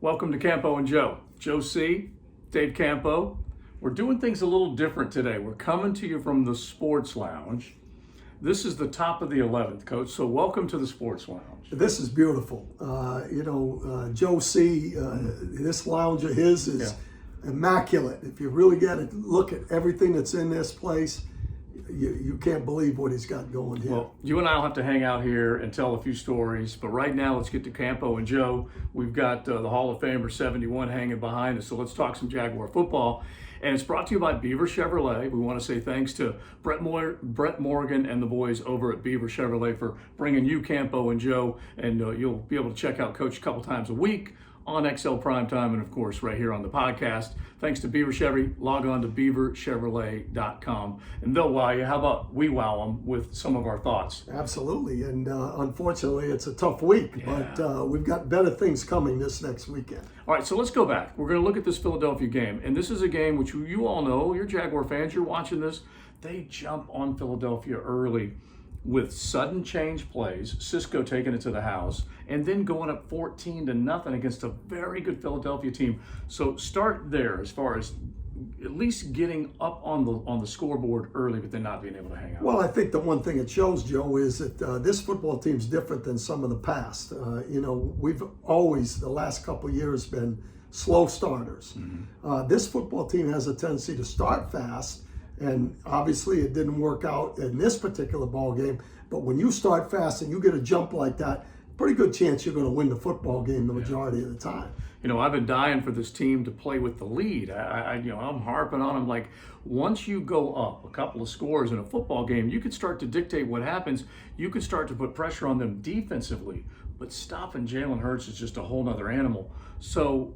Welcome to Campo and Joe. Joe C., Dave Campo. We're doing things a little different today. We're coming to you from the Sports Lounge. This is the top of the 11th, Coach, so welcome to the Sports Lounge. This is beautiful. Joe C., this lounge of his is immaculate. If you really get to look at everything that's in this place, you can't believe what he's got going here. Well, you and I will have to hang out here and tell a few stories, but right now let's get to Campo and Joe. We've got the Hall of Famer 71 hanging behind us, so let's talk some Jaguar football. And it's brought to you by Beaver Chevrolet. We want to say thanks to Brett Morgan and the boys over at Beaver Chevrolet for bringing you Campo and Joe, and you'll be able to check out Coach a couple times a week on XL Primetime and, of course, right here on the podcast. Thanks to Beaver Chevy. Log on to beaverchevrolet.com, and they'll wow you. How about we wow them with some of our thoughts? Absolutely, and unfortunately, it's a tough week, but we've got better things coming this next weekend. All right, so let's go back. We're going to look at this Philadelphia game, and this is a game which you all know. You're Jaguar fans. You're watching this. They jump on Philadelphia early with sudden change plays, Cisco taking it to the house, and then going up 14-0 against a very good Philadelphia team. So start there as far as at least getting up on the scoreboard early, but then not being able to hang out. Well, I think the one thing it shows, Joe, is that this football team's different than some of the past. We've always, the last couple of years, been slow starters. Mm-hmm. This football team has a tendency to start fast, and obviously it didn't work out in this particular ball game. But when you start fast and you get a jump like that, pretty good chance you're going to win the football game the majority of the time. I've been dying for this team to play with the lead. I'm harping on them like once you go up a couple of scores in a football game, you can start to dictate what happens. You can start to put pressure on them defensively. But stopping Jalen Hurts is just a whole nother animal. So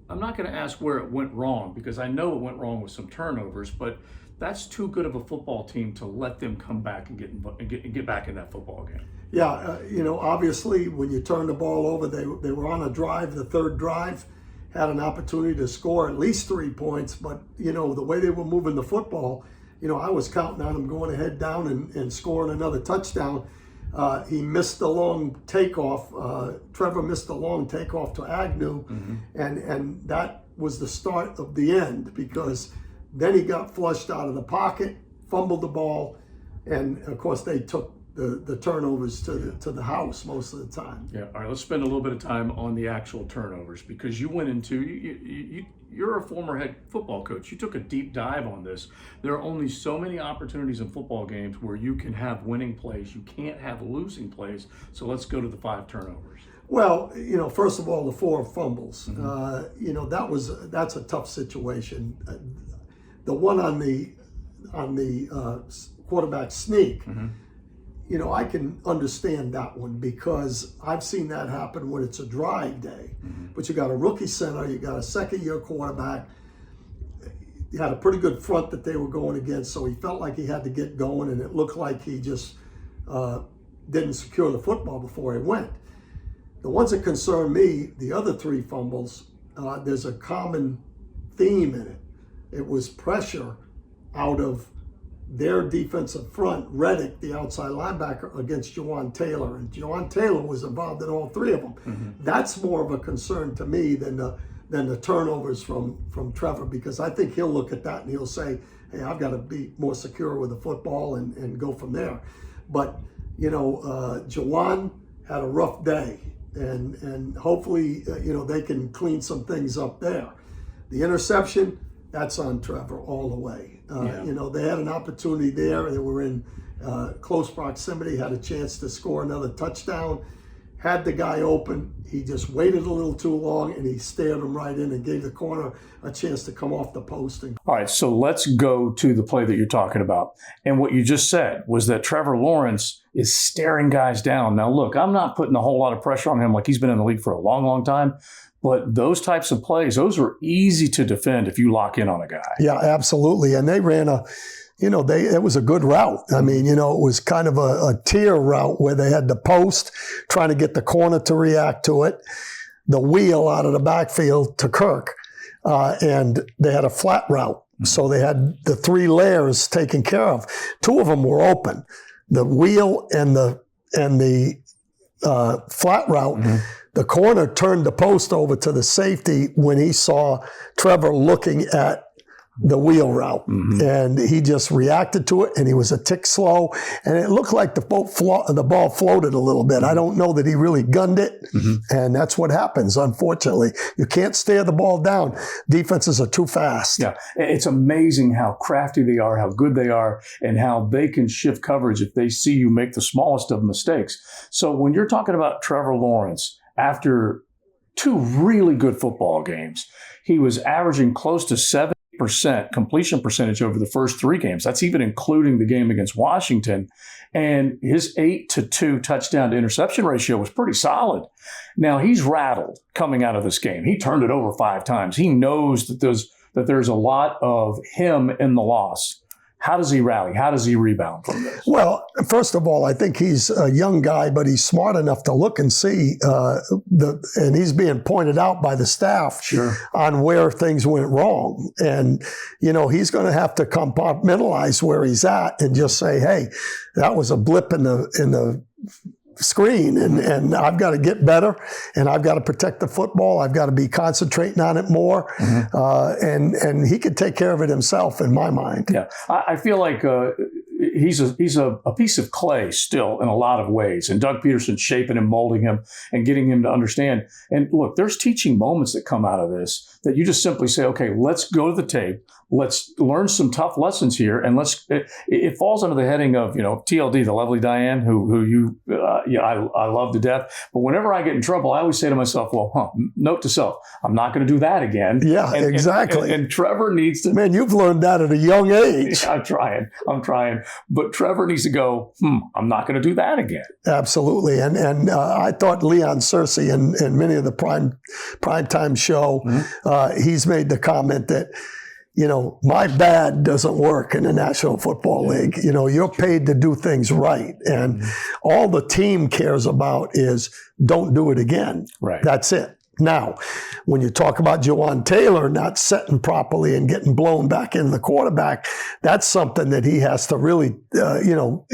I'm not going to ask where it went wrong because I know it went wrong with some turnovers, but that's too good of a football team to let them come back and get back in that football game. Yeah, obviously when you turn the ball over, they were on a drive, the third drive, had an opportunity to score at least 3 points, but, the way they were moving the football, I was counting on them going ahead down and scoring another touchdown. He missed the long takeoff. Trevor missed the long takeoff to Agnew, and that was the start of the end because then he got flushed out of the pocket, fumbled the ball, and of course they took the turnovers to the house most of the time. Yeah. All right. Let's spend a little bit of time on the actual turnovers because you went into you're a former head football coach. You took a deep dive on this. There are only so many opportunities in football games where you can have winning plays. You can't have losing plays. So let's go to the 5 turnovers. Well, first of all, the 4 fumbles. That's a tough situation. The one on the quarterback sneak. I can understand that one because I've seen that happen when it's a dry day. But you got a rookie center, you got a second-year quarterback. He had a pretty good front that they were going against, so he felt like he had to get going, and it looked like he just didn't secure the football before he went. The ones that concern me, the other 3 fumbles, there's a common theme in it. It was pressure out of their defensive front, Reddick, the outside linebacker, against Juwan Taylor. And Juwan Taylor was involved in all 3 of them. That's more of a concern to me than the turnovers from Trevor, because I think he'll look at that and he'll say, hey, I've got to be more secure with the football and go from there. But, Juwan had a rough day, and hopefully, they can clean some things up there. The interception, that's on Trevor all the way. They had an opportunity there. They were in close proximity, had a chance to score another touchdown, had the guy open. He just waited a little too long, and he stared him right in and gave the corner a chance to come off the post. All right, so let's go to the play that you're talking about. And what you just said was that Trevor Lawrence is staring guys down. Now, look, I'm not putting a whole lot of pressure on him like he's been in the league for a long, long time. But those types of plays, those are easy to defend if you lock in on a guy. Yeah, absolutely. And they ran it was a good route. I mean, it was kind of a tier route where they had the post, trying to get the corner to react to it, the wheel out of the backfield to Kirk, and they had a flat route. So they had the 3 layers taken care of. 2 of them were open. The wheel and the flat route. the corner turned the post over to the safety when he saw Trevor looking at the wheel route. And he just reacted to it, and he was a tick slow. And it looked like the ball floated a little bit. I don't know that he really gunned it. And that's what happens, unfortunately. You can't stare the ball down. Defenses are too fast. Yeah, it's amazing how crafty they are, how good they are, and how they can shift coverage if they see you make the smallest of mistakes. So when you're talking about Trevor Lawrence, after 2 really good football games, he was averaging close to 70% completion percentage over the first 3 games. That's even including the game against Washington. And his 8-to-2 touchdown to interception ratio was pretty solid. Now, he's rattled coming out of this game. He turned it over 5 times. He knows that there's a lot of him in the loss. How does he rally? How does he rebound from this? Well, first of all, I think he's a young guy, but he's smart enough to look and see, and he's being pointed out by the staff on where things went wrong. And, he's going to have to compartmentalize where he's at and just say, hey, that was a blip in the screen, and I've got to get better, and I've got to protect the football. I've got to be concentrating on it more, and he could take care of it himself, in my mind. Yeah, I feel like he's a piece of clay still in a lot of ways, and Doug Peterson's shaping him, molding him, and getting him to understand. And look, there's teaching moments that come out of this that you just simply say, okay, let's go to the tape. Let's learn some tough lessons here, and it falls under the heading of, TLD, the lovely Diane, who I love to death. But whenever I get in trouble, I always say to myself, well, note to self, I'm not going to do that again. Yeah, exactly. And Trevor needs to. Man, you've learned that at a young age. I'm trying. But Trevor needs to go, I'm not going to do that again. Absolutely. And I thought Leon Searcy in many of the primetime show, he's made the comment that, my bad doesn't work in the National Football League. You're paid to do things right. And all the team cares about is don't do it again. Right. That's it. Now, when you talk about Juwan Taylor not setting properly and getting blown back into the quarterback, that's something that he has to really,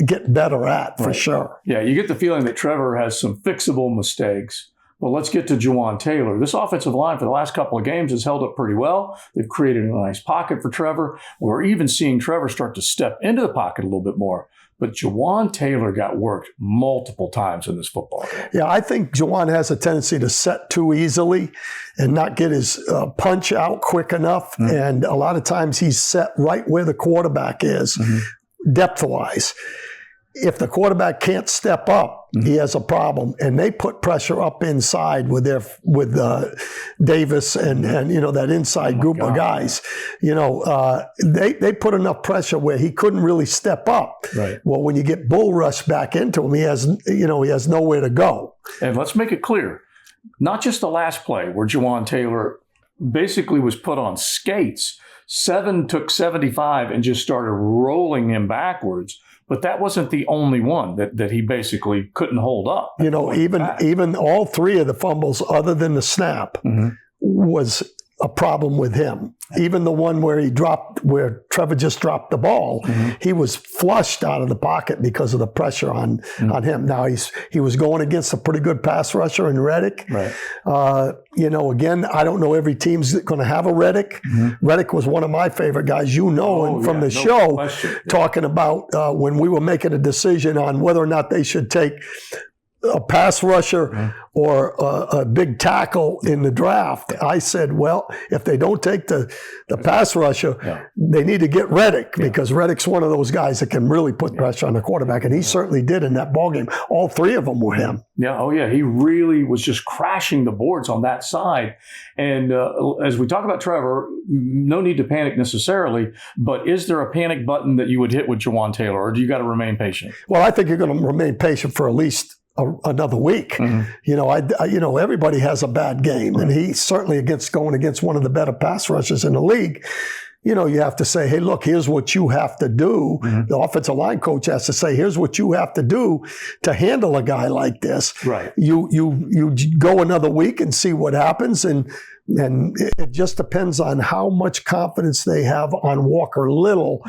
get better at for sure. Yeah, you get the feeling that Trevor has some fixable mistakes. Well, let's get to Juwan Taylor. This offensive line for the last couple of games has held up pretty well. They've created a nice pocket for Trevor. We're even seeing Trevor start to step into the pocket a little bit more. But Juwan Taylor got worked multiple times in this football game. Yeah, I think Juwan has a tendency to set too easily and not get his punch out quick enough. And a lot of times he's set right where the quarterback is, depth-wise. If the quarterback can't step up, he has a problem, and they put pressure up inside with Davis and that inside group of guys. They put enough pressure where he couldn't really step up. Right. Well, when you get bull rush back into him, he has nowhere to go. And let's make it clear, not just the last play where Juwan Taylor basically was put on skates. 7 took 75 and just started rolling him backwards. But that wasn't the only one that he basically couldn't hold up. Even all 3 of the fumbles, other than the snap, was a problem with him. Even the one where Trevor just dropped the ball, he was flushed out of the pocket because of the pressure on him. Now he was going against a pretty good pass rusher in Reddick. Right. Again, I don't know every team's going to have a Reddick. Reddick was one of my favorite guys, from the show, talking about when we were making a decision on whether or not they should take a pass rusher or a big tackle in the draft. I said, well, if they don't take the pass rusher, they need to get Reddick because Reddick's one of those guys that can really put pressure on the quarterback, and he certainly did in that ballgame. All 3 of them were him. Yeah, oh yeah, he really was just crashing the boards on that side. And as we talk about Trevor, no need to panic necessarily, but is there a panic button that you would hit with Juwan Taylor, or do you got to remain patient? Well, I think you're going to remain patient for at least another week. Everybody has a bad game, and he's certainly going against one of the better pass rushers in the league. You have to say, hey, look, here's what you have to do. The offensive line coach has to say, here's what you have to do to handle a guy like this. Right. You go another week and see what happens, and it just depends on how much confidence they have on Walker Little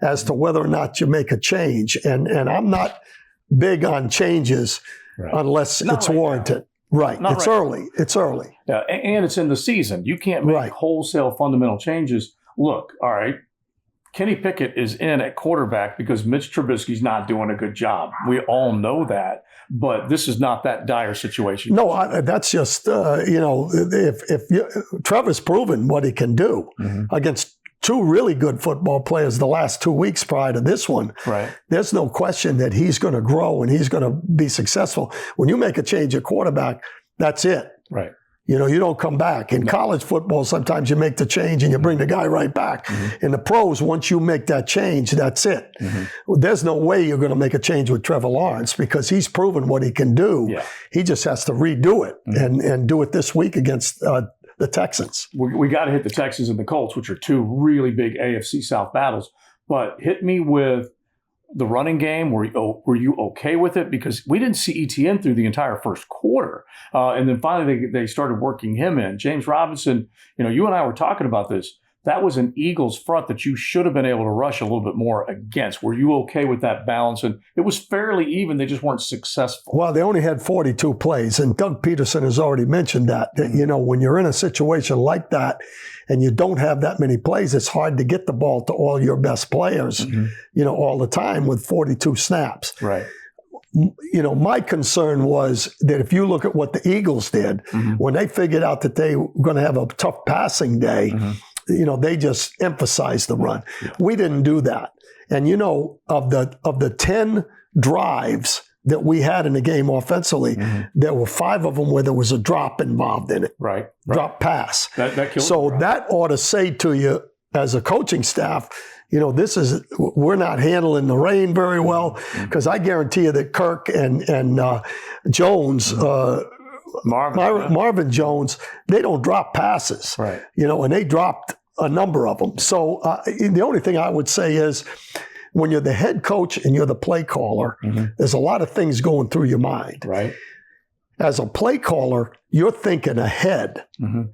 as to whether or not you make a change. And I'm not big on changes unless it's warranted. Right. Not It's right. early. It's early. Yeah, and it's in the season. You can't make Right. wholesale fundamental changes. Look, all right, Kenny Pickett is in at quarterback because Mitch Trubisky's not doing a good job. We all know that, but this is not that dire situation. No, that's just Trevor's proven what he can do against two really good football players the last 2 weeks prior to this one. Right. There's no question that he's going to grow and he's going to be successful. When you make a change at quarterback, that's it. Right. You don't come back. In college football, sometimes you make the change and you bring the guy right back. In the pros, once you make that change, that's it. There's no way you're going to make a change with Trevor Lawrence because he's proven what he can do. Yeah. He just has to redo it and do it this week against the Texans. We got to hit the Texans and the Colts, which are two really big AFC South battles. But hit me with the running game. Were you okay with it? Because we didn't see ETN through the entire first quarter. And then finally they started working him in. James Robinson, you and I were talking about this. That was an Eagles front that you should have been able to rush a little bit more against. Were you okay with that balance? And it was fairly even. They just weren't successful. Well, they only had 42 plays. And Doug Peterson has already mentioned that when you're in a situation like that and you don't have that many plays, it's hard to get the ball to all your best players, all the time with 42 snaps. Right. My concern was that if you look at what the Eagles did, when they figured out that they were going to have a tough passing day, they just emphasized the run. Yeah. We didn't do that. And of the 10 drives that we had in the game offensively, there were 5 of them where there was a drop involved in it. Right. Drop pass. That killed so that ought to say to you as a coaching staff, we're not handling the rain very well, because I guarantee you that Kirk and Jones, Marvin Jones, they don't drop passes, right? And they dropped a number of them. So the only thing I would say is, when you're the head coach and you're the play caller, there's a lot of things going through your mind. Right. As a play caller, you're thinking ahead.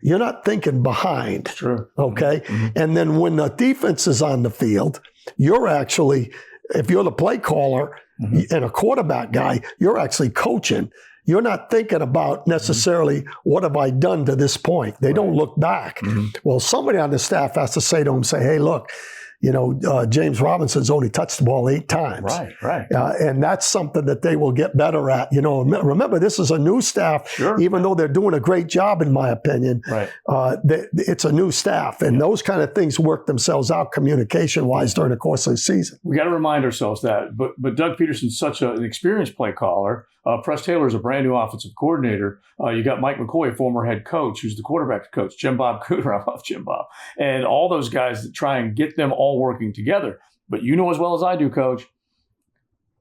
You're not thinking behind. True. Okay? And then when the defense is on the field, you're actually, if you're the play caller and a quarterback guy, you're actually coaching. You're not thinking about necessarily, what have I done to this point? They don't look back. Well, somebody on the staff has to say to them, hey, look, James Robinson's only touched the ball 8 times. Right. And that's something that they will get better at. Remember, this is a new staff, even though they're doing a great job, in my opinion. Right. It's a new staff, and those kind of things work themselves out communication-wise during the course of the season. We got to remind ourselves that. But Doug Peterson's such an experienced play caller. Press Taylor is a brand new offensive coordinator. You got Mike McCoy, former head coach, who's the quarterback coach. Jim Bob Cooter, I love Jim Bob. And all those guys that try and get them all working together. But as well as I do, Coach,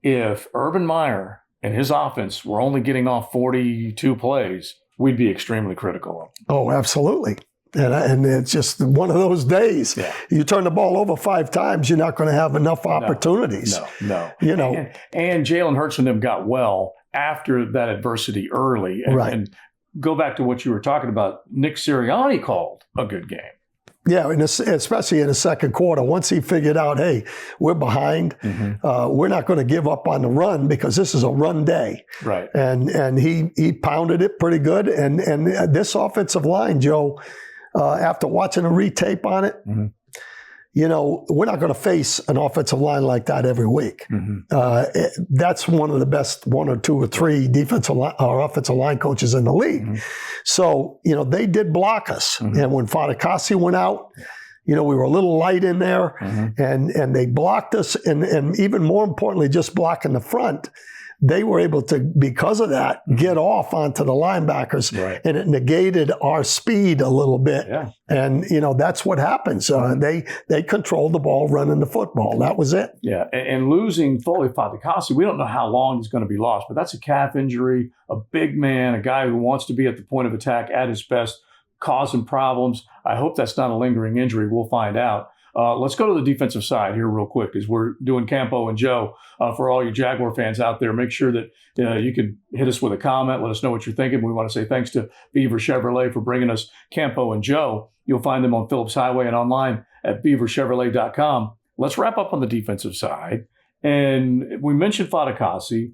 if Urban Meyer and his offense were only getting off 42 plays, we'd be extremely critical of them. Oh, absolutely. And it's just one of those days. Yeah. You turn the ball over 5 times, you're not going to have enough opportunities. No. And Jalen Hurts and them got well after that adversity early. And go back to what you were talking about. Nick Sirianni called a good game. Yeah, and especially in the second quarter, once he figured out, hey, we're behind, we're not going to give up on the run because this is a run day. Right. And he pounded it pretty good. And this offensive line, Joe, after watching a retape on it, we're not going to face an offensive line like that every week. That's one of the best 1 or 2 or 3 offensive line coaches in the league. So, they did block us. And when Fatukasi went out, we were a little light in there, and they blocked us. And even more importantly, just blocking the front, they were able to, because of that, get off onto the linebackers, and it negated our speed a little bit. Yeah. And, that's what happens. They controlled the ball running the football. That was it. Yeah, and losing Foley Fatukasi, we don't know how long he's going to be lost, but that's a calf injury, a big man, a guy who wants to be at the point of attack at his best, causing problems. I hope that's not a lingering injury. We'll find out. Let's go to the defensive side here real quick, as we're doing Campo and Joe. For all you Jaguar fans out there, make sure that you can hit us with a comment. Let us know what you're thinking. We want to say thanks to Beaver Chevrolet for bringing us Campo and Joe. You'll find them on Phillips Highway and online at beaverchevrolet.com. Let's wrap up on the defensive side. And we mentioned Fatukasi.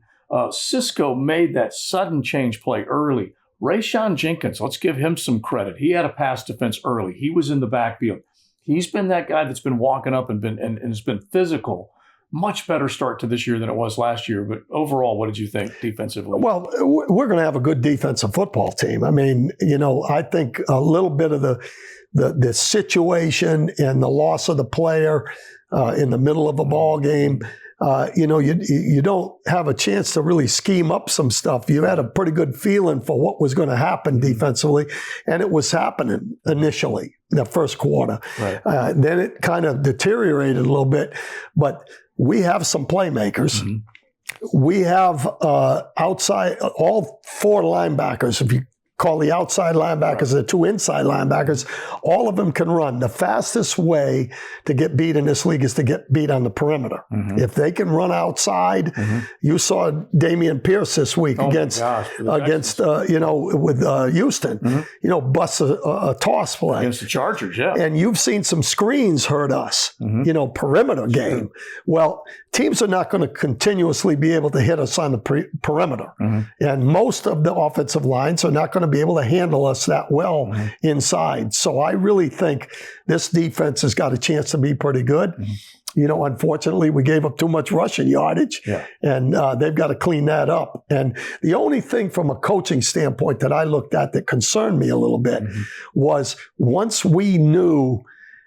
Cisco made that sudden change play early, Rayshon Jenkins, let's give him some credit. He had a pass defense early. He was in the backfield. He's been that guy that's been walking up and has been physical. Much better start to this year than it was last year. But overall, what did you think defensively? Well, we're going to have a good defensive football team. I mean, I think a little bit of the situation and the loss of the player in the middle of a ball game, you don't have a chance to really scheme up some stuff. You had a pretty good feeling for what was going to happen defensively, and it was happening initially, the first quarter. Right. Then it kind of deteriorated a little bit, but we have some playmakers. Mm-hmm. We have outside, all four linebackers, if you call the outside linebackers the two inside linebackers, all of them can run. The fastest way to get beat in this league is to get beat on the perimeter. Mm-hmm. If they can run outside, mm-hmm. you saw Damian Pierce this week with Houston, mm-hmm. Bust a toss play. Against the Chargers, yeah. And you've seen some screens hurt us, mm-hmm. Perimeter game. Well, teams are not going to continuously be able to hit us on the perimeter. Mm-hmm. And most of the offensive lines are not going to be able to handle us that well mm-hmm. inside. So I really think this defense has got a chance to be pretty good. Mm-hmm. Unfortunately, we gave up too much rushing yardage, and they've got to clean that up. And the only thing from a coaching standpoint that I looked at that concerned me a little bit mm-hmm. was once we knew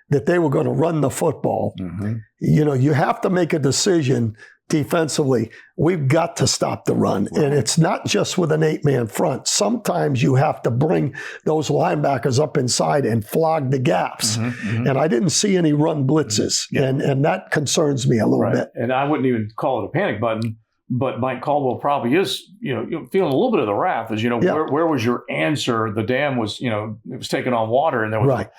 that they were going to run the football, mm-hmm. You have to make a decision defensively. We've got to stop the run. Right. And it's not just with an 8-man front. Sometimes you have to bring those linebackers up inside and flog the gaps. Mm-hmm, mm-hmm. And I didn't see any run blitzes. Mm-hmm. And that concerns me a little bit. And I wouldn't even call it a panic button, but Mike Caldwell probably is, feeling a little bit of the wrath as, where was your answer? The dam was, it was taking on water and there was, right.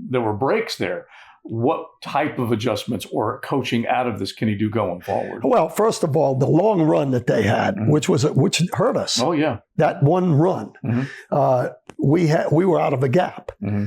There were breaks there. What type of adjustments or coaching out of this can he do going forward? Well, first of all, the long run that they had, mm-hmm. which hurt us. Oh yeah, that one run, mm-hmm. We were out of a gap. Mm-hmm.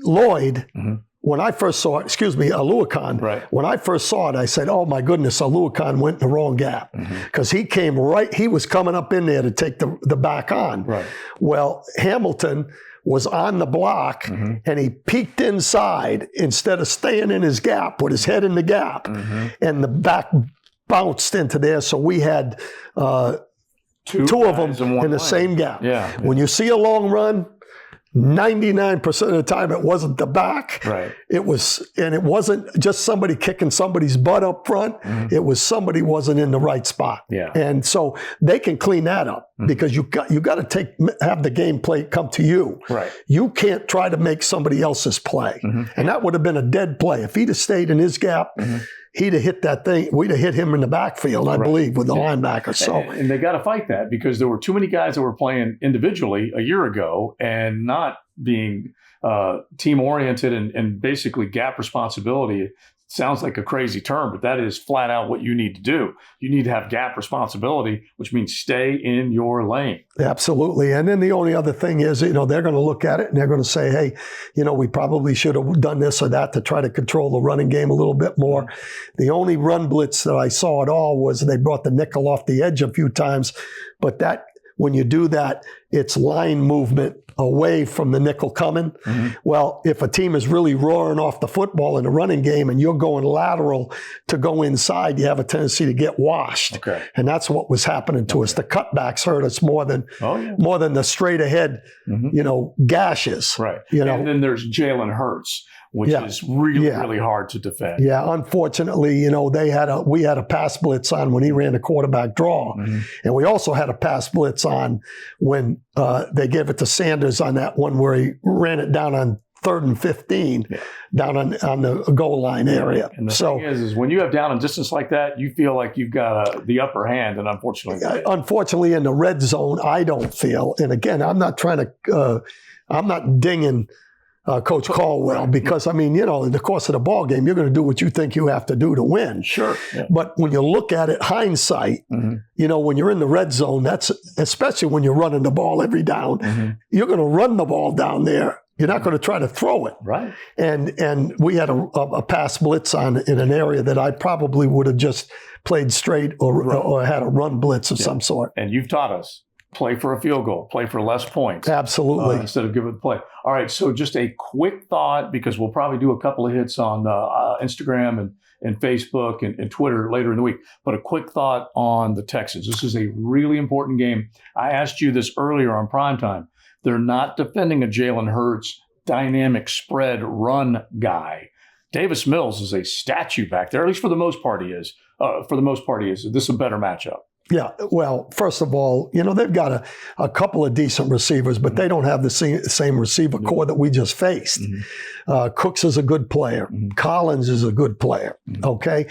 Lloyd. Mm-hmm. When I first saw it, Aluakon, right. When I first saw it, I said, oh my goodness, Aluakon went in the wrong gap. Because mm-hmm. he was coming up in there to take the back on. Right. Well, Hamilton was on the block, mm-hmm. and he peeked inside instead of staying in his gap with his head in the gap, mm-hmm. and the back bounced into there. So we had two of them in the same gap. Yeah. When you see a long run, 99% of the time it wasn't the back. Right. It wasn't just somebody kicking somebody's butt up front. Mm-hmm. It was somebody wasn't in the right spot. Yeah. And so they can clean that up mm-hmm. because you got to have the game play come to you. Right. You can't try to make somebody else's play. Mm-hmm. And that would have been a dead play. If he'd have stayed in his gap, mm-hmm. he'd have hit that thing. We'd have hit him in the backfield, I believe, with the linebacker. So, and they got to fight that because there were too many guys that were playing individually a year ago and not being team oriented and basically gap responsibility. It sounds like a crazy term, but that is flat out what you need to do. You need to have gap responsibility, which means stay in your lane. Absolutely. And then the only other thing is, they're going to look at it and they're going to say, hey, we probably should have done this or that to try to control the running game a little bit more. The only run blitz that I saw at all was they brought the nickel off the edge a few times, but that when you do that, it's line movement away from the nickel coming. Mm-hmm. Well, if a team is really roaring off the football in the running game and you're going lateral to go inside, you have a tendency to get washed. Okay. And that's what was happening to us. The cutbacks hurt us more than the straight ahead, mm-hmm. Gashes. Right. And then there's Jalen Hurts, which is really hard to defend. Yeah, unfortunately, we had a pass blitz on when he ran the quarterback draw. Mm-hmm. And we also had a pass blitz on when they gave it to Sanders on that one where he ran it down on 3rd and 15 down on the goal line area. And the thing is when you have down and distance like that, you feel like you've got the upper hand, and unfortunately in the red zone, I don't feel, and again, I'm not trying to, I'm not dinging Coach Caldwell, because, I mean, in the course of the ball game, you're going to do what you think you have to do to win. Sure. Yeah. But when you look at it, hindsight, when you're in the red zone, that's especially when you're running the ball every down, you're going to run the ball down there. You're not going to try to throw it. Right. And we had a pass blitz on in an area that I probably would have just played straight or had a run blitz of some sort. And you've taught us. Play for a field goal, play for less points. Absolutely. Instead of give it the play. All right, so just a quick thought, because we'll probably do a couple of hits on Instagram and Facebook and Twitter later in the week. But a quick thought on the Texans. This is a really important game. I asked you this earlier on primetime. They're not defending a Jalen Hurts dynamic spread run guy. Davis Mills is a statue back there, at least for the most part he is. This is a better matchup. Yeah, well, first of all, they've got a couple of decent receivers, but they don't have the same receiver core that we just faced. Cooks is a good player. Collins is a good player, okay?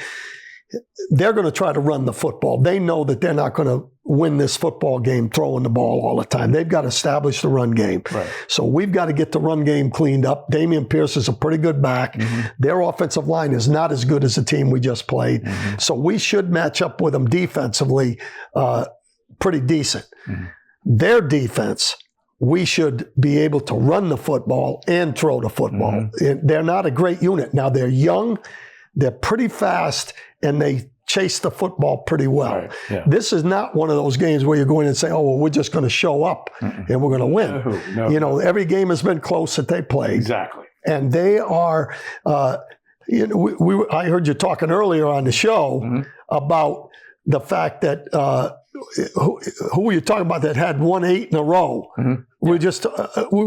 They're going to try to run the football. They know that they're not going to win this football game throwing the ball all the time. They've got to establish the run game. Right. So we've got to get the run game cleaned up. Damian Pierce is a pretty good back. Their offensive line is not as good as the team we just played. So we should match up with them defensively pretty decent. Their defense, we should be able to run the football and throw the football. They're not a great unit. Now, they're young. They're pretty fast, and they chase the football pretty well. Right, yeah. This is not one of those games where you go in and say, oh, well, we're just going to show up and we're going to win. No. Every game has been close that they played. Exactly. And they are, I heard you talking earlier on the show about the fact that, who were you talking about that had won 8 in a row? We just, I'm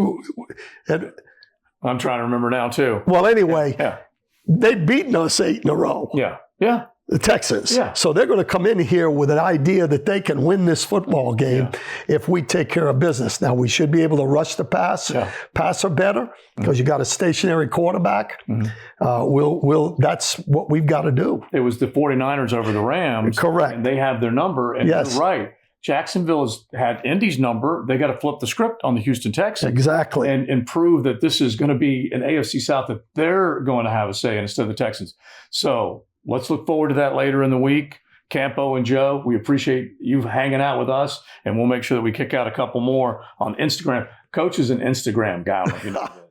trying to remember now too. Well, anyway. Yeah. They've beaten us 8 in a row. Yeah. The Texans. Yeah. So they're going to come in here with an idea that they can win this football game if we take care of business. Now, we should be able to rush the passer better, because you got a stationary quarterback. That's what we've got to do. It was the 49ers over the Rams. Correct. And they have their number. And Yes. you're right. Jacksonville has had Indy's number. They got to flip the script on the Houston Texans. Exactly. And prove that this is going to be an AFC South that they're going to have a say in instead of the Texans. So let's look forward to that later in the week. Campo and Joe, we appreciate you hanging out with us, and we'll make sure that we kick out a couple more on Instagram. Coach is an Instagram guy.